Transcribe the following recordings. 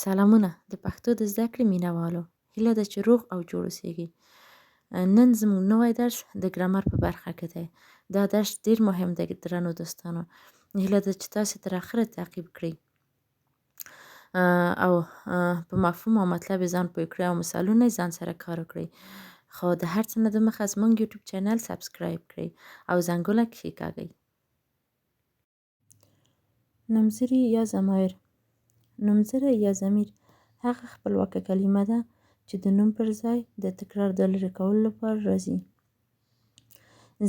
سلامونه د پښتو د زده کړې مینوالو، هیله ده چې روغ او جوړ اوسیږئ. نن زموږ نوی درس د ګرامر په برخه کې دی. دا درس ډیر مهم دی درنو دوستانو. هیله ده چې تاسو تر اخره تعقیب کړئ او په مفهوم او مطلب یې ځان پوه کړئ او مثالونه یې ځان سره کار وکړئ. خو د هر څه نه دمخه زموږ یوټیوب چینل سبسکرایب کړئ او زنګونه کښېکاږئ. نومځري یا ضمایر. نومځری یا ضمیر هغه خپلواکه کلمه ده چې د نوم پر ځای د تکرار د لرې کولو لپاره راځي.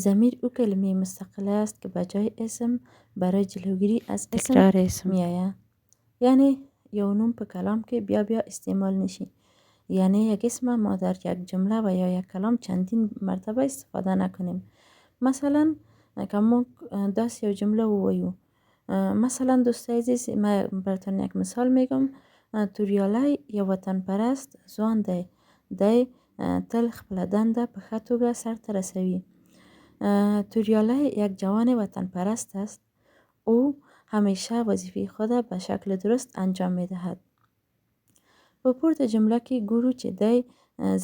ضمیر او کلمه مستقله است که به جای اسم برای جلوگیری از تکرار اسم میآید. یعنی یو نوم په کلام کې بیا بیا استعمال نشي. یعنی یک اسم ما در یک جمله و یا یک کلام چندین مرتبه استفاده نکنیم. مثلا که ما داس یو جمله ووایو، مثلا دوستای عزیز، من براتون یک مثال میگم. توریالی یو وطن پرست ځوان دی. دی تل خپله دنده په ښه توګه سرته رسوي. توریالی یک جوان وطن پرست است. او همیشه وظیفه خود به شکل درست انجام می دهد. په پورته جمله کې ګورو چې دی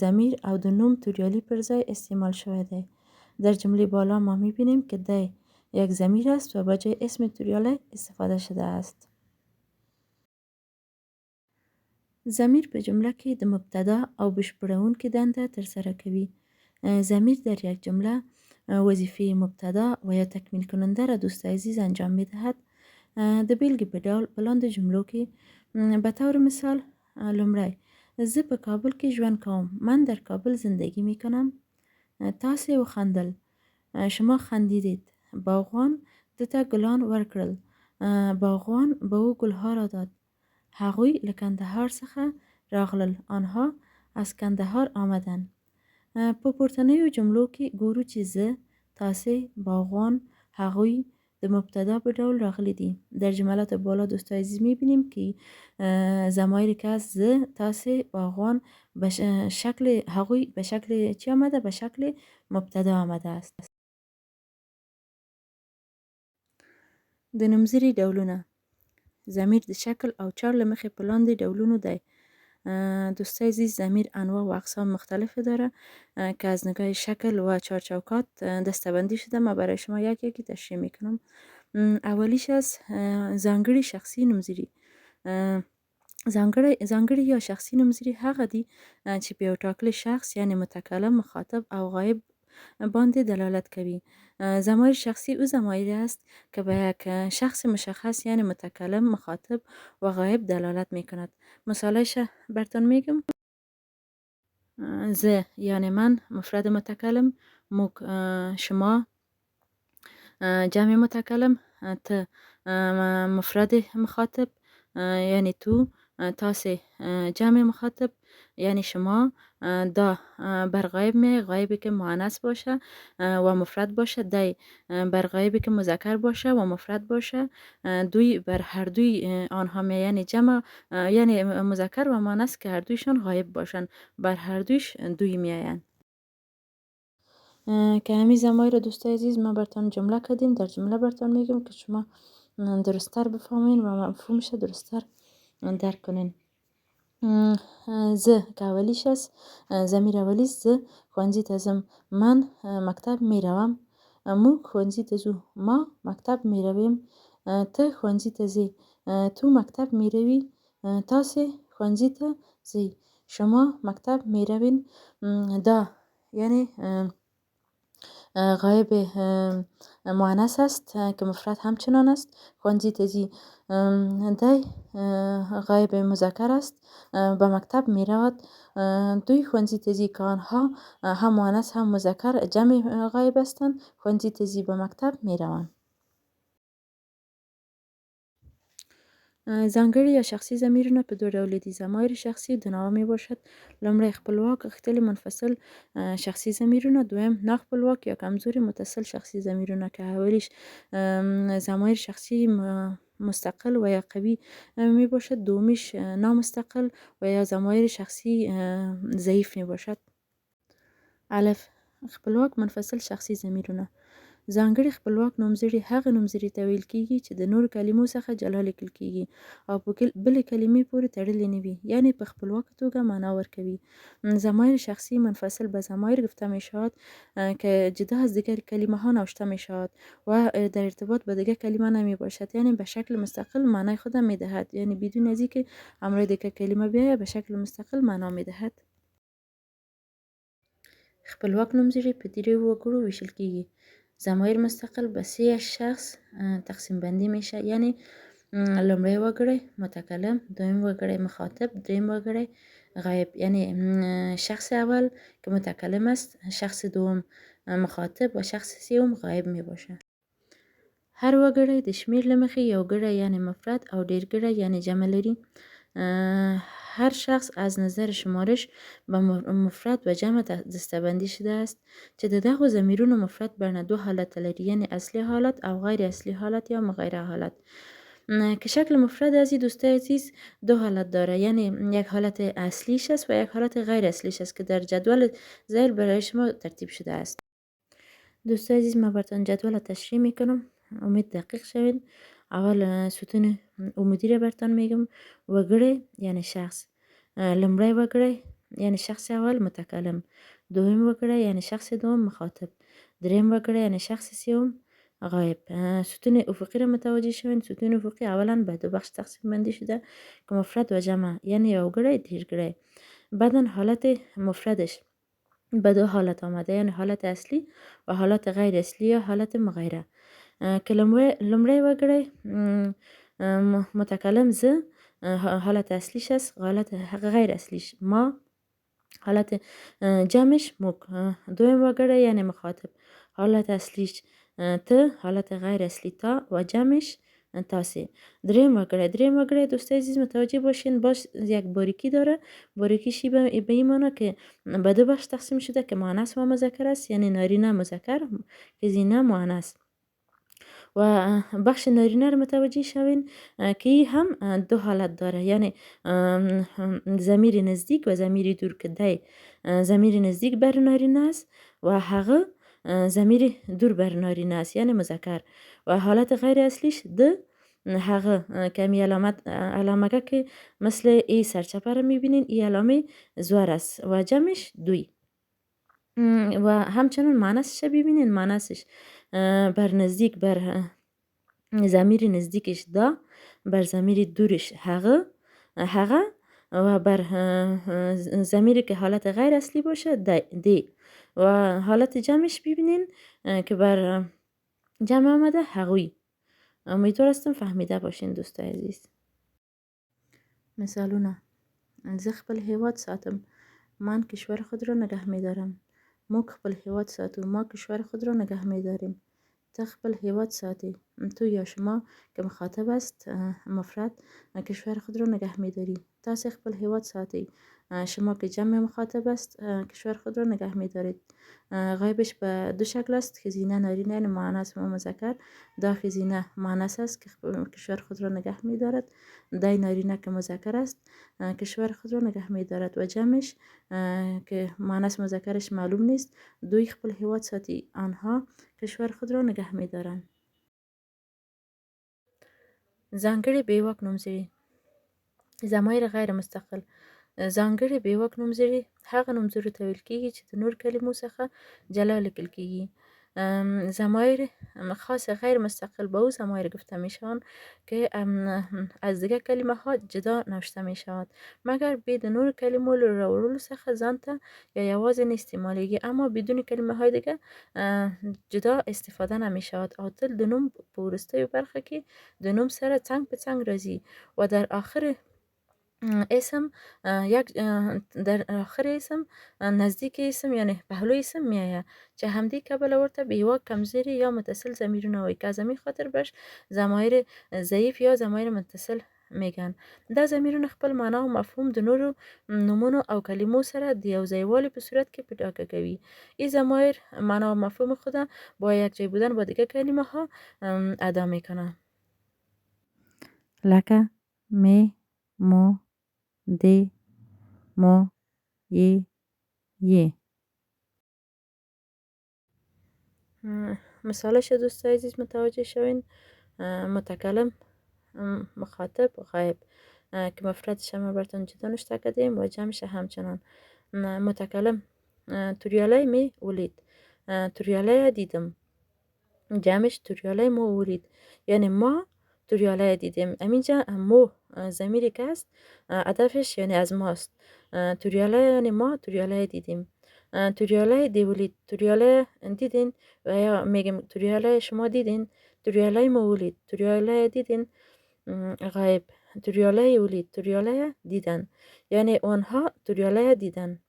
ضمیر او د نوم توریالی پر ځای استعمال شوی دی. در جمله بالا ما می بینیم که دی یک ضمیر است و به جای اسم توریالی استفاده شده است. ضمیر په جمله کې د مبتدا او بشپړونکي دنده ترسره کوي. ضمیر در یک جمله وظیفه مبتدا و یا تکمیل کننده را دوست عزیز انجام می دهد. د بیلګې په ډول په لاندې جملو کې به طور مثال لومړی: زه په کابل کې ژوند کوم. من در کابل زندگی می کنم. تاسې وخندل. شما خندیدید. باغوان دته گلان ورکړل. باغوان به او گلها را داد. هغوی له کندهار څخه راغلل. آنها از کندهار آمدن. په پورتنیو جملو کې ګورو چې زه، تاسې، باغوان، هغوی د مبتدا به ډول راغلي دي. در جملات بالا دوستای عزیز میبینیم که ضمایری که از زه، تاسې، باغوان به شکل هغوی به شکل چی آمده؟ به شکل مبتدا آمده است. د نومځري ډولونه. ضمیر د شکل او چار له مخې په لاندې ډولونو دی. دوستای عزیز، ضمیر انواع و اقسام مختلفی داره که از نگاه شکل و چارچوکات دسته‌بندی شده. من برای شما یکی یکی تشریح میکنم. اولیش از ځانګړي شخصي نومځري. ځانګړي یا شخصي نومځري هغه دي چې په یو ټاکلي شخص یعنی متکلم، مخاطب او غایب باندې دلالت کوي. ضمایر شخصی او ضمایری است که به یک شخص مشخص یعنی متکلم، مخاطب و غایب دلالت می کند. مثالش براتون میگم. زه یعنی من مفرد متکلم، موک شما جمع متکلم، ته مفرد مخاطب یعنی تو، تاسې جمع مخاطب یعنی شما، دا بر غایب می غایبی که مؤنث باشه و مفرد باشه، دی بر غایبی که مذکر باشه و مفرد باشه، دوی بر هر دوی آنها می یعنی جمع یعنی مذکر و مؤنث که هر دویشان غایب باشن، بر هر دویش دوی می آیند. که همین ضمایر دوستای عزیز ما براتون جمله کردیم، در جمله براتون میگم که شما درستتر بفهمین و مفهومش درستتر درک کنین. زه که اولیش است، ضمیر اولی است. زه ښوونځي ته ځم. من مکتب میروم. موږ ښوونځي ته ځو. ما مکتب میرویم. ته ښوونځي ته ځې. تو مکتب میروی. تاسې ښوونځي ته ځئ. شما مکتب میروین. دا یعنی غایب مؤنث است که مفرد همچنان است. ښوونځي ته ځي. دی غایب مذکر است. به مکتب می رود. دوی ښوونځي ته ځي که آنها هم مؤنث هم مذکر جمع غایب هستند. ښوونځي ته ځي، به مکتب می روند. ځانګړي یا شخصي ضمیرونه په دو ډوله دي. ضمایر شخصی دو نوع می باشد. لومړی خپلواک غښتلي منفصل شخصي ضمیرونه. دویم ناخپلواک یا کمزوری متصل شخصي ضمیرونه که اولیش ضمایر شخصی مستقل و یا قوی می باشد. دومیش نامستقل و یا ضمایر شخصی ضعیف می باشد. الف: خپلواک منفصل شخصي ضمیرونه. ځانګړي خپلواک نومځري هغه نومځري ته ویل کیږي چې د نورو کلمو څخه جلا لیکل کیږي او په بلې کلمې پورې تړلې نه وي، یعنی په خپلواکه توګه معنا ورکوي. ضمایر شخصی منفصل به ضمایر گفته می شود که جدا از دیگر کلمه ها نوشته می شود و در ارتباط با دیگر کلمه نمی باشد، یعنی به شکل مستقل معنای خود می دهد، یعنی بدون از اینکه همراه دیگر کلمه بیاید به شکل مستقل معنا می دهد. خپلواک نومځري په دریو وګړو ویشل کیږي. ضمایر مستقل به 3 شخص تقسیم بندی میشه، یعنی لومړی وګړی متکلم، دویم وګړی مخاطب، دریم وګړی غایب. یعنی شخص اول که متکلم است، شخص دوم مخاطب و شخص سوم غایب می باشه. هر وګړی د شمیر له مخې یو ګړی یعنی مفرد او ډیر ګړی یعنی جمع لري. هر شخص از نظر شمارش به مفرد و جمع دسته‌بندی شده است چې د دغو ضمیرونو مفرد برنه دو حالت لري، یعنی اصلی حالت او غیر اصلی حالت یا مغیره حالت. که شکل مفرد از این دوستای عزیز دو حالت داره، یعنی یک حالت اصلیش است و یک حالت غیر اصلیش است که در جدول زیر برای شما ترتیب شده است. دوستای عزیز ما براتون جدول تشریح میکنم، امید دقیق شوید. اول ستون عمودی را براتون میگم. وګړی یعنی شخص، لومړی وګړی یعنی شخص اول متکلم، دویم وګړی یعنی شخص دوم مخاطب، دریم وګړی یعنی شخص سوم غایب. ستون افقی را متوجه شوین. ستون افقی اولا به دو بخش تقسیم بندی شده که مفرد و جمع، یعنی یو ګړی دیر ګړی. بعدا حالت مفردش به دو حالت آمده، یعنی حالت اصلی و حالت غیر اصلی یا حالت مغیره. که لومړی وګړی متکلم زه حالت اصلیش است، حالت غیر اصلیش ما، حالت جمعش موک. دویم وګړی یعنی مخاطب، حالت اصلیش ته، حالت غیر اصلی تا و جمعش تاسه. دریم وګړی دوستای عزیز متوجه باشین، باش یک باریکی داره. باریکیشی به این معنی که به دو بخش تقسیم شده که مؤنث و مذکر است، یعنی نارینه مذکر که زینه مؤنث. و بخش نارینه رو متوجه شوین که هم دو حالت داره، یعنی ضمیر نزدیک و ضمیر دور. که دی ضمیر نزدیک بر نارینه است و هغه ضمیر دور بر نارینه است، یعنی مذکر. و حالت غیر اصلیش ده هغه کمی علامه که مثل ای سرچپه رو میبینین، ای علامه زور است و جمعش دوی. و همچنان معنیسش ببینین، معنیسش بر نزدیک بر ضمیر نزدیکش دا، بر ضمیر دورش هغه و بر ضمیری که حالت غیر اصلی باشه دی. و حالت جمعش ببینین که بر جمع آمده هغوی. امیدوار هستم فهمیده باشین دوستای عزیز. مثالونه: زه خپل هیواد ساتم، من کشور خود را نگه می‌دارم. موږ خپل هیواد ساتو، ما کشور خود را نگه می‌داریم. ته خپل هیواد ساتی، تو یا شما که مخاطب است مفرد کشور خود را نگه می‌داری. تاسو خپل هیواد ساتی، شما که جمع مخاطب است کشور خود را نگه می‌دارید. غایبش به دو شکل است: خزینه نارینه یعنی مؤنث و مذکر. دا خزینه مؤنث است که کشور خود را نگه می‌دارد. دی نارینه که مذکر است کشور خود را نگه می‌دارد. و جمعش که مؤنث مذکرش معلوم نیست. دوی خپل هیواد ساتی، آنها کشور خود را نگه می‌دارند. ځانګړي بیواک نومځري. ضمایر غیر مستقل. ځانګړي بیواک نومځري هغه نومځرو ته ویل کیږي چې د نور کلمو څخه جلا لیکل کیږي. ضمایر خاص غیر مستقل به او ضمایر گفته می شوند که از دیگر کلمه ها جدا نوشته می شود، مگر بید نور کلمو راوړلو څخه ځانته یا یوازې استعمالیږي، اما بدون کلمه های دیگه جدا استفاده نمی شود او تل د نوم په وروستیو برخه کې د نوم سره څنګ په څنګ راځي و در آخر اسم نزدیک اسم یعنی پهلوی اسم میآید که همدی کبل ورته بیواک کمزوری یا متصل ضمیرونه وایي که از همین خاطر بهش ضمایر ضعیف یا ضمایر متصل میگن. دا ضمیرونه خپل معنا و مفهوم د نورو نومونو او کلمو سره د یو ځایوالي په صورت کې پیدا کوي. این ضمایر معنا و مفهوم خود با یک جای بودن با دیگه کلمه ها ادا میکنه. لکه می، مو، دی، مو، یه. مثالش دوستای عزیز متوجه شوین. متکلم، مخاطب، غایب که مفردش هم براتون جدا نشته کردیم و جمعش همچنان. متکلم توریاله می ولید، توریاله دیدم، جمعش توریاله ما ولید، یعنی ما توریاله دیدیم. اینجا مو ضمیری که است هدفش یعنی از ماست. توریاله یعنی ما توریاله دیدیم. توریاله دیولید، توریاله دیدین و یا میگیم توریاله شما دیدین، توریاله ما ولید، توریاله دیدین. غایب، توریاله ولید، توریاله دیدن، یعنی آنها توریاله دیدن.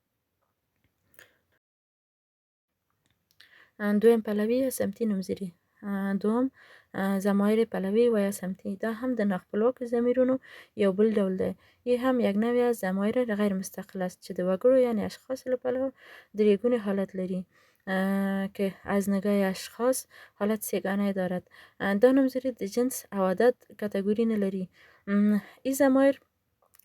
دویم پلوی یا سمتی نومزری. دوم ضمایر پلوی و یا سمتی، دا هم د ناخپلواک ضمیرونو یو بل ډول دی. یی هم یک نوع از ضمایر غیر مستقل است چې د وګړو یعنی اشخاص لپاره دریگونه حالت لري که از نگاه اشخاص حالت سیگانه دارد. دا نومزری د جنس او عدد کتگوری نلري. این ضمایر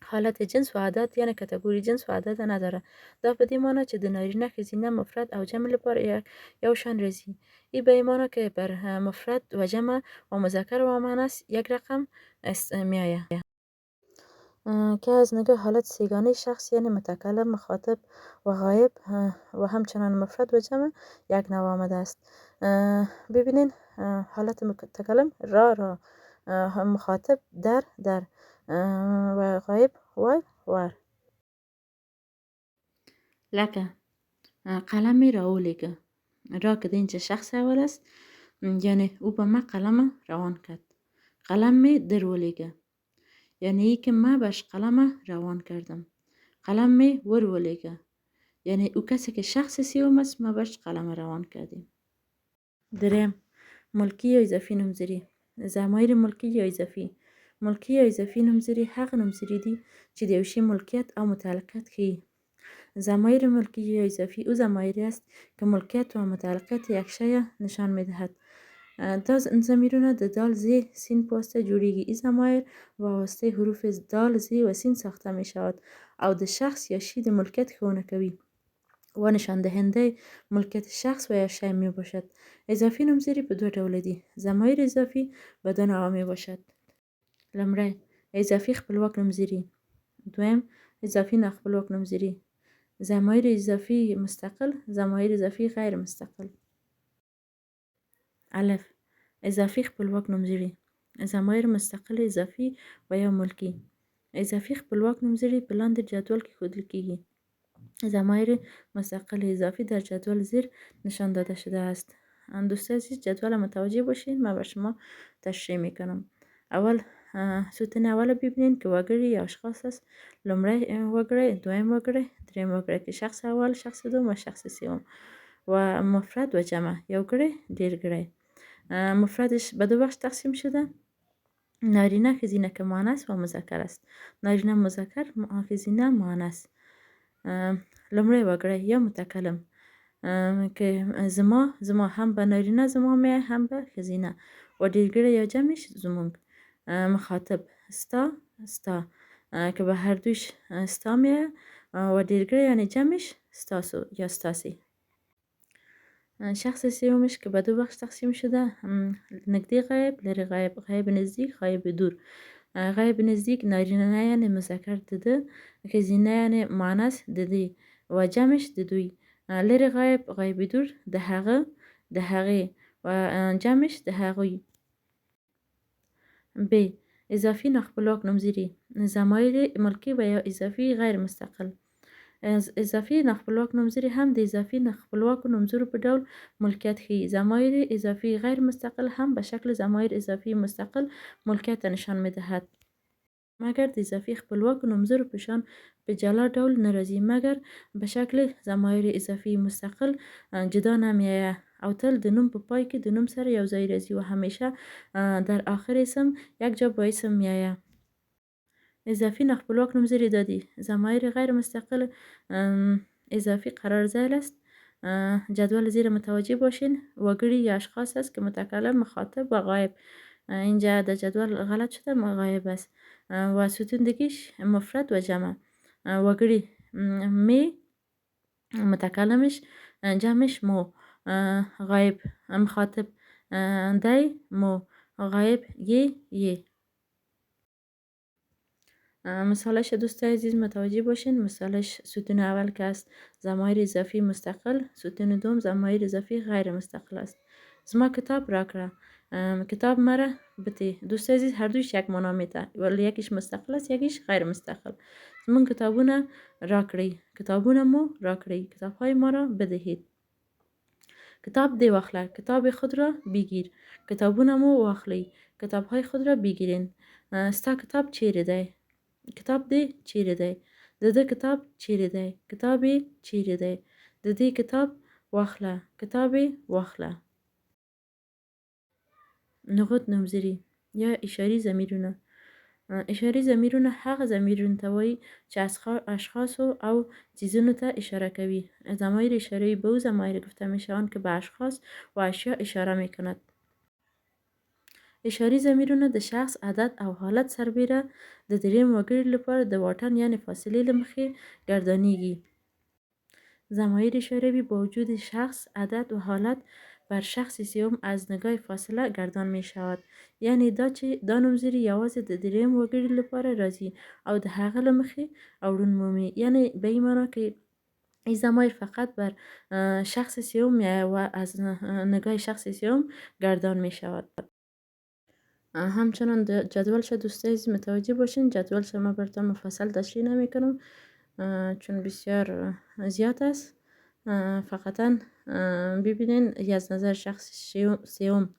حالت جنس و عدد یعنی کتگوری جنس و عدد نداره. دا په دې معنی چې د نارینه ښځینه مفرد او جمع لپاره یو شان رسی. ای به معنی که بر مفرد و جمع و مذکر و مؤنث یک رقم میآید. که از نگاه حالت سیگانه شخص یعنی متکلم، مخاطب و غایب و همچنان مفرد و جمع یک نوع آمده است. ببینین حالت متکلم را، مخاطب در و غایب ور. لکه قلم را اولیگه، را که اینجا شخص اول است یعنی او به ما قلم روان کرد. قلم می در ولیگه یعنی ای که ما بهش قلم روان کردم. قلم می ور ولیگه یعنی او کسی که شخص سیوم است ما بهش قلم روان کردیم. دریم ملکی یا اضافی نومزری. ضمایر ملکی یا اضافی. ملکی یا اضافی نومزری هغه نومزری دی چې د یو شی ملکیت او متعلقیت ښیي. ضمایر ملکی یا اضافی او ضمایری است که ملکیت و متعلقیت یک شی نشان میدهد. دا ضمیرونه د دال، زی، سین په واسطه جوړیږي. این ضمایر با واسطه حروف دال، زی و سین ساخته می شود او د شخص یا شی د ملکیت ښوونه کوي و نشان دهنده ملکیت شخص و یا شی می باشد. اضافی نومزری په دو ډوله دي. ضمایر اضافی به دو نوع می باشد. لمړی اضافی خپلواک نومزری. دویم اضافی ناخپلواک نومزری. ضمایر اضافی مستقل، ضمایر اضافی غیر مستقل. الف اضافی خپلواک نومزری. ضمایر مستقل اضافی و یا ملکی. اضافی خپلواک نومزری په لاندې جدول کې ښودل کیږي. ضمایر مستقل اضافی در جدول زیر نشان داده شده است. دوستان عزیز جدول متوجه باشین، من به شما تشریح میکنم. اول ستون اول ببینین که وگړي یا اشخاص است. لومړی وګړی، دویم وګړی، دریم وګړی که شخص اول، شخص دوم و شخص سوم. و مفرد و جمع، یوګړی، ډیرګړی. مفردش به دو بخش تقسیم شده. نارینه، ښځینه که مؤنث و مذکر است. نارینه مذکر، ښځینه مؤنث. لومړی وګړی یا متکلم که زما هم به نارینه زما می هم به ښځینه و ډیرګړی یا جمعش زمونږ. مخاطب ستا که به هر دویش ستا می و ډیرګړی یعنی جمعش ستاسو یا ستاسی. شخص سومش که به دو بخش تقسیم شده. نږدې غایب، لرې غایب. غایب نزدیک، غایب دور. غایب نزدیک نارینه یعنی مذکر دده، ښځینه یعنی مؤنث ددی و جمعش د دوی. لرې غایب، غایب دور، د هغه، د هغې و جمعش د هغوی. ب اضافی ناخپلواک نومزری. ضمایر ملکی و یا اضافی غیر مستقل. اضافی ناخپلواک نومزری هم د اضافی ناخپلواک نومزرو په ډول ملکیت ښیي. ضمایر اضافی غیر مستقل هم به شکل ضمایر اضافی مستقل ملکیت نشان میدهد، مگر د اضافی خپلواک نومزرو په شان به جلا ډول نراځي، مگر به شکل ضمایر اضافی مستقل جدا نمیآید او تل د نوم په پای کې د نوم سره یو ځای راځي و همیشه در آخر اسم یک جا با اسم میآید. اضافی ناخپلواک نومزری دادی. ضمایر غیر مستقل اضافی قرار ذیل است. جدول زیر متوجه باشین. وگړي یا اشخاص است که متکلم، مخاطب و غایب. اینجا در جدول غلط شده، غایب است. و ستون دیگیش مفرد و جمع. وگړي می، متکلمش جمعش مو. غایب مخاطب دی، مو، غایب، یه. مثالش دوست عزیز متوجه باشین. مثالش ستون اول که است ضمایر اضافی مستقل، ستون دوم ضمایر اضافی غیر مستقل است. زما کتاب را کرده، کتاب مرا بده. دوست عزیز هر دویش یک معنا میده، ولی یکیش مستقل است یکیش غیر مستقل. زمون کتابونه را کردی، کتابونمو را کردی، کتاب های ما را بدهید. کتاب دی واخله، کتاب خود را بگیر. کتابونمو واخلی، کتاب های خود را بگیرین. ستا کتاب چیره دی؟ کتاب دی چیرې دی؟ د ده کتاب چیرې دی؟ کتاب یې چیرې دی؟ د دې کتاب واخله، کتاب یې واخله. نقط نومځري یا اشاري ضمیرونه. اشاري ضمیرونه هغه ضمیرونه ته وایي چې اشخاصو او چیزونو ته اشاره کوي. ضمایر اشاره‌ای به او ضمایر گفته میشوند که به اشخاص و اشیا اشاره میکند. اشاري ضمیرونه د شخص، عدد او حالت سربیره د دریم وګړي لپاره د واټن یعنی فاصلې له مخې ګردانیږي. ضمایر اشاره‌ای با وجود شخص، عدد و حالت بر شخص سوم از نگاه فاصله گردان می شود. یعنی دا نومځري یوازې د دریم وګړي لپاره راځي او د هغه له مخې اړون مومي. یعنی به این معنا که این ضمایر فقط بر شخص سوم و از نگاه شخص سوم گردان می شود. همچنان جدولش دوستای عزیز متوجه باشین. جدولش ما براتون مفصل تشریح نمی کنم چون بسیار زیاد است. فقطا ببینین از نظر شخص سوم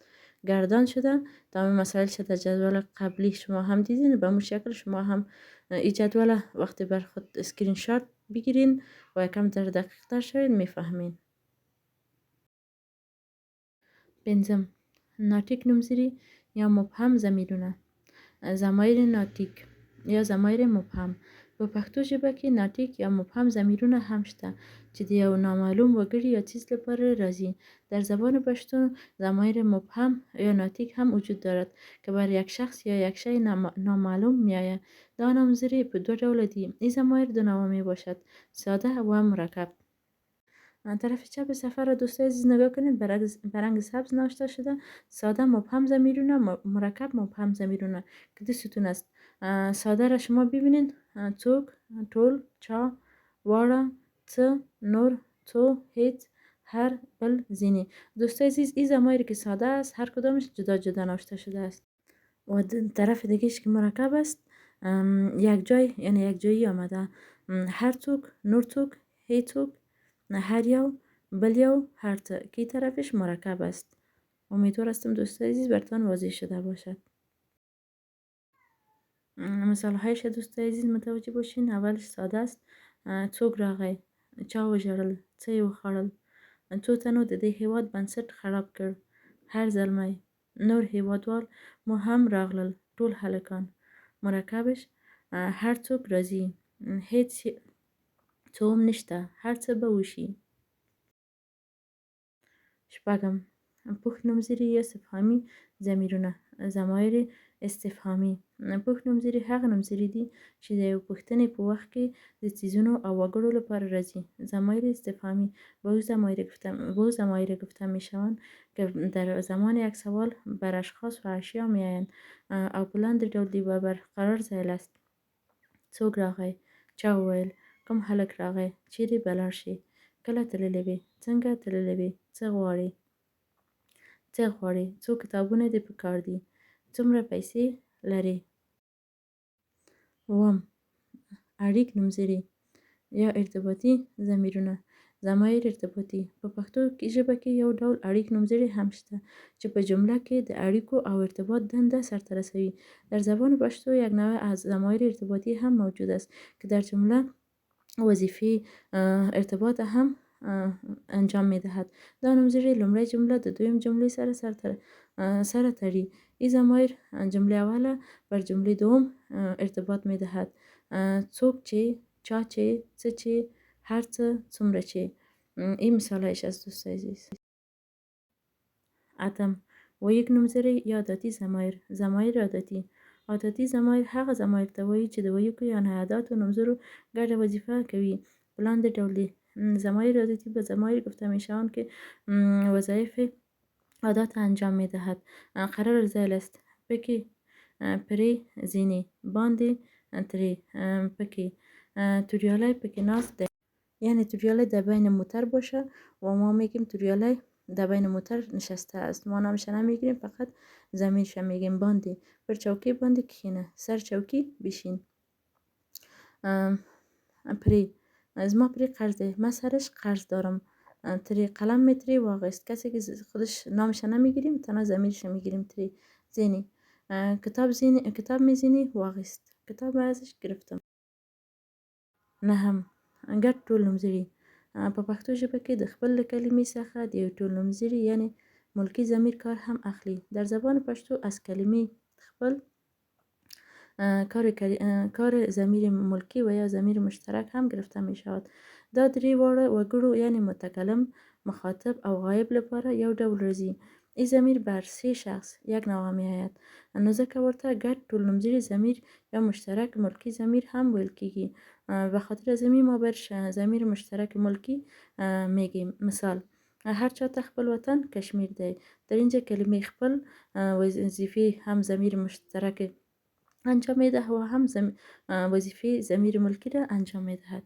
گردان شده. تمام مسائلش در جدول قبلی شما هم دیدین. به همون شکل شما هم این جدول وقتی بر خود اسکرین شات بگیرین و یکم در دقیق تر شوید میفهمین. پنځم، ناتیک نومځري یا مبهم ضمیرونه. ضمایر ناتیک یا ضمایر مبهم. په پښتو ژبه کې ناتیک یا مبهم ضمیرونه هم شته چې د یو نامعلوم وګړي یا چیز لپاره راځي. در زبان پښتو ضمایر مبهم یا ناتیک هم وجود دارد که بر یک شخص یا یک شی نامعلوم میآید. دا نامځري په دو ډوله دي. این ضمایر دو نوع می باشد: ساده و مرکب. طرف چپ صفحه را دوستای عزیز نگاه کنید. به رنگ سبز نوشته شده ساده مبهم ضمیرونه، مرکب مبهم ضمیرونه که دو ستون است. ساده را شما ببینید: څوک، ټول، چا، واړه، څه، نور، څو، هیڅ، هر، بل، ځینې. دوستای عزیز این ضمایر که ساده است هر کدامش جدا جدا نوشته شده است و طرف دیگهش که مرکب است یک جای یعنی یک جایی آمده. هر څوک، نور څوک، هیڅ څوک، هر یو، بل یو، هر څه که طرفش مرکب است. امیدوار هستم دوستای عزیز براتون واضح شده باشد. مثال هایش دوستای عزیز متوجه باشین. اولش ساده است: څوک راغی، چا وژړل، څه یې وخوړل، څو تنو د دې هیواد بنسټ خراب کړ، هر زلمی، نور هیوادوال مو هم راغلل، ټول هلکان. مرکبش: هر څوک راځي، هیڅ څه هم نشته، هر څه به وشي. شپږم، پوښ نومځري یا استفهامي ضمیرونه. ضمایر استفهامي. پوښ نومځري هغه نومځري دي چې د یو پوښتنې په وخت کې د چیزونو او وګړو لپاره راځي. ضمایر استفهامی به او ضمایر گفته میشوند که در زمان یک سوال بر اشخاص و اشیا میآیند او په لاندې ډول دی و برقرار ځایل است: څوک راغی، چا وویل، کوم هلک راغی، چیرې به لاړ شي، کله تللی وې، څنګه تللی وې، څه غواړې، څو کتابونه دې پکار دي، څومره پیسې لرې. اووم، اړیک نومځري یا ارتباطي ضمیرونه. ضمایر ارتباطي. په پښتو ژبه کې یو ډول اړیک نومځري هم شته چې په جمله کې د اړیکو او ارتباط دنده سرته رسوي. در زبان پښتو یک نوع از ضمایر ارتباطی هم موجود است که در جمله وظیفه ارتباط هم انجام می دهد. دا نومځري لومړی جمله د دویم جملې سره تړي. این ضمایر جمله اوله بر جمله دوم ارتباط می دهد. څوک چې، چا چې، څه چې، هر څه، څومره چې. این مثالش است دوستای عزیز. اتم، و یک نومځري یا عادتي ضمایر. ضمایر عادتي. عادتي ضمایر هغه ضمایر ته وایي چې د ویونکو یا نهاداتو نومځرو ګډه وظیفه کوي. په لاندې ډول دی: ضمایر عادتي به ضمایر گفته میشوند که وظایف عادات انجام می دهد. قرار زیل است پکی پری زینی باندی تری پکی توریاله پکی ناز ده. یعنی توریاله در بین موتر باشه و ما میگیم توریاله در بین موتر نشسته است. ما نامش نمیگیریم، فقط زمیرش میگیم. باندی بر چوکی باندی کشینه، سر چوکی بشین. پری از ما پری قرض ده، من سرش قرض دارم. تری قلم میتری واقعست. کسی که خودش نامش نمیگیریم تنها زمیرش میگیریم. تری زینی کتاب زینی، کتاب میزینی واقعست. کتاب ازش گرفتم. نهم ګډ ټولنومځري په پښتو ژبه کې د خپل کلمې څخه د یو ټولنومځري یعنی ملکی ضمیر کار هم اخلي. در زبان پښتو از کلمه خپل کار ضمیر ملکی و یا ضمیر مشترک هم گرفته می شود. دا درې واړه وګړو یعنی متکلم، مخاطب او غایب لپاره یو ډول راځي. این ضمیر بر سه شخص یک نوع می آید، نو ځکه ورته ګډ ټولنومځري ضمیر یا مشترک ملکی ضمیر هم ویل کیږي. به خاطر از این ما بر ضمیر مشترک ملکی میگیم. مثال هر چاته خپل وطن کشمیر دی. در اینجا کلمه خپل وظیفه هم ضمیر مشترک انجام میده و هم وظیفه ضمیر ملکی را انجام میدهد.